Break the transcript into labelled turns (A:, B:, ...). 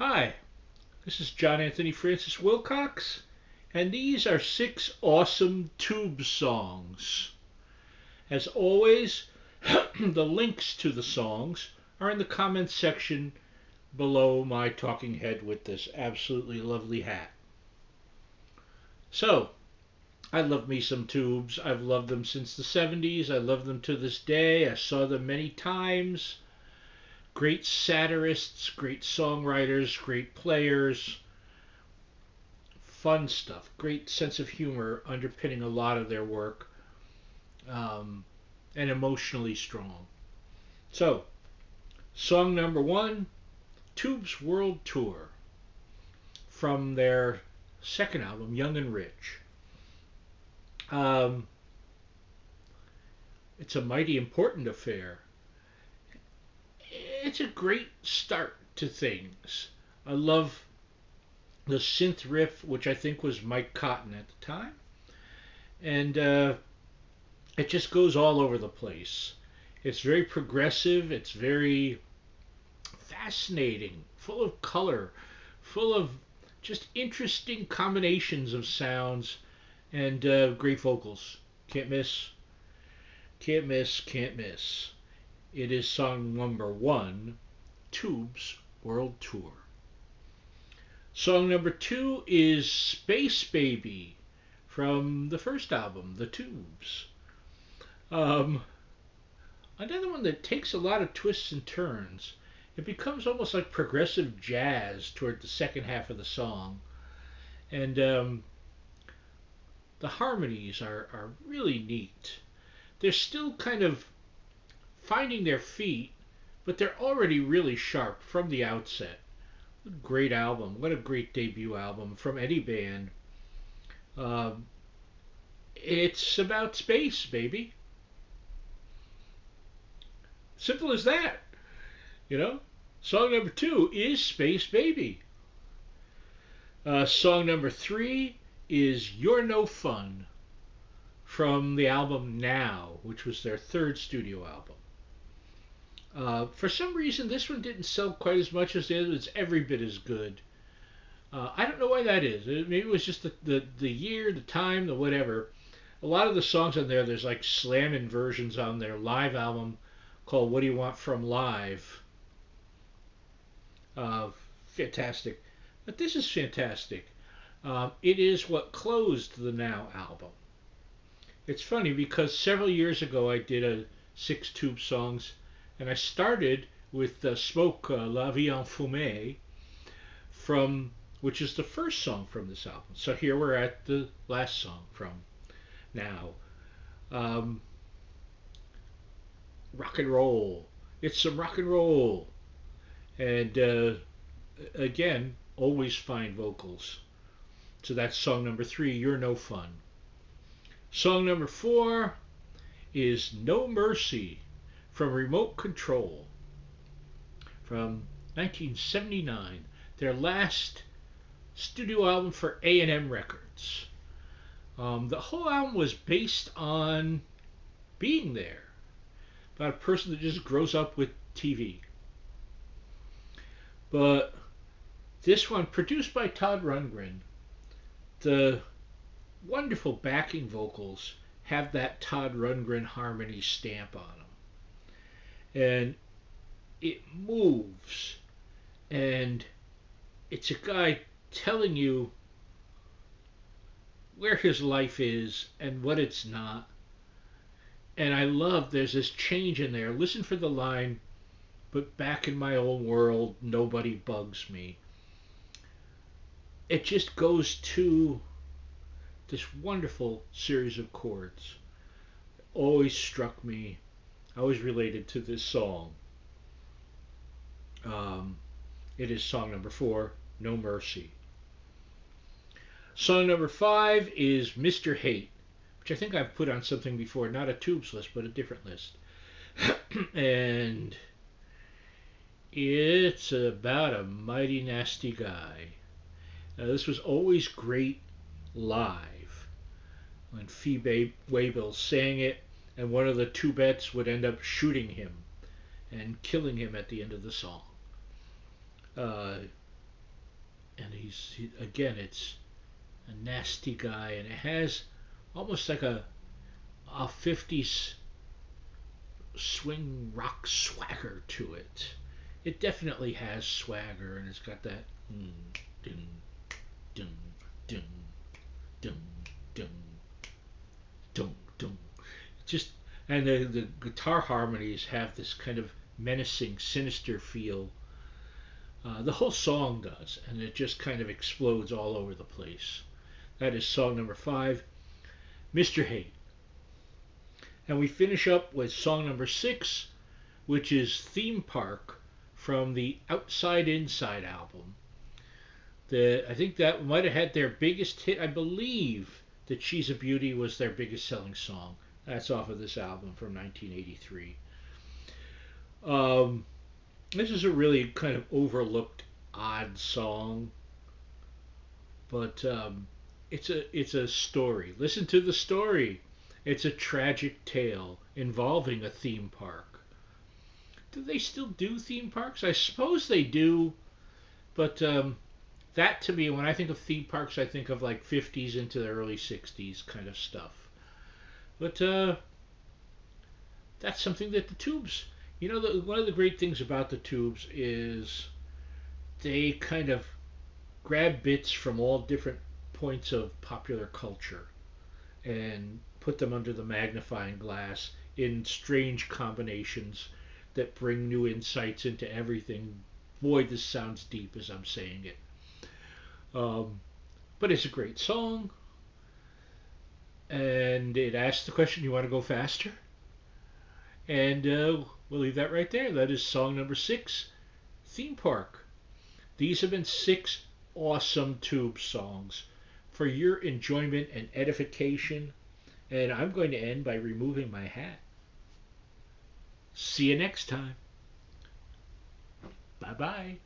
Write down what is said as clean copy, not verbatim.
A: Hi, this is John Anthony Francis Wilcox, and these are six awesome tube songs. As always, the links to the songs are in the comments section below my talking head with this absolutely lovely hat. So, I love me some tubes. I've loved them since the 70s. I love them to this day. I saw them many times. Great satirists, great songwriters, great players, fun stuff, great sense of humor underpinning a lot of their work, um, and emotionally strong. So, song number one, Tube's World Tour, from their second album, Young and Rich. Um, it's a mighty important affair. It's a great start to things. I love the synth riff, which I think was Mike Cotton at the time, and it just goes all over the place. It's very progressive. It's very fascinating, full of color, full of just interesting combinations of sounds and great vocals. Can't miss, can't miss, can't miss. It is song number one, Tube's World Tour. Song number two is Space Baby from the first album, The Tubes. Um, Another one that takes a lot of twists and turns. It becomes almost like progressive jazz toward the second half of the song. And the harmonies are really neat. They're still kind of finding their feet, but they're already really sharp from the outset. Great album. What a great debut album from any band. Um, it's about space, baby. Simple as that, you know? Song number two is Space Baby. Song number three is You're No Fun from the album Now, which was their third studio album. For some reason, this one didn't sell quite as much as the other. It's every bit as good. I don't know why that is. Maybe it was just the year, the time, the whatever. A lot of the songs on there, there's like slamming versions on their live album called What Do You Want From Live. Uh, Fantastic. But this is fantastic. It is what closed the Now album. It's funny because several years ago I did a six tube songs, and I started with Smoke La Vie en Fumée from which is the first song from this album. So here we're at the last song from Now. Um, Rock and roll. It's some rock and roll, and again, always fine vocals. So that's song number three. You're No Fun. Song number four is No Mercy from Remote Control from 1979, their last studio album for A&M Records. The whole album was based on being there, about a person that just grows up with TV. But this one, produced by Todd Rundgren, the wonderful backing vocals have that Todd Rundgren harmony stamp on them. And it moves, and it's a guy telling you where his life is and what it's not. And I love there's this change in there. Listen for the line, but back in my own world, nobody bugs me. It just goes to this wonderful series of chords. Always struck me. I always related to this song. Um, it is song number four, No Mercy. Song number five is Mr. Hate, which I think I've put on something before, not a tubes list, but a different list. And it's about a mighty nasty guy. This was always great live when Phoebe Waybill sang it, and one of the tubettes would end up shooting him and killing him at the end of the song. Uh, and again, it's a nasty guy, and it has almost like a 50s swing rock swagger to it. It definitely has swagger, and it's got that ding, ding, ding, ding, ding, ding, ding. Just and the guitar harmonies have this kind of menacing, sinister feel. The whole song does, and it just kind of explodes all over the place. That is song number 5, Mr. Hate. And we finish up with song number 6, which is Theme Park from the Outside Inside album. I think that might have had their biggest hit. I believe that She's a Beauty was their biggest selling song. That's off of this album from 1983. This is a really kind of overlooked, odd song, but it's a story. Listen to the story. It's a tragic tale involving a theme park. Do they still do theme parks? I suppose they do, but that to me, when I think of theme parks, I think of like 50s into the early 60s kind of stuff. But that's something that the Tubes, one of the great things about the Tubes is they kind of grab bits from all different points of popular culture and put them under the magnifying glass in strange combinations that bring new insights into everything. Boy, this sounds deep as I'm saying it. But it's a great song, and it asks the question, you want to go faster? And we'll leave that right there. That is song number 6, Theme Park. These have been 6 awesome Tube songs for your enjoyment and edification. And I'm going to end by removing my hat. See you next time. Bye-bye.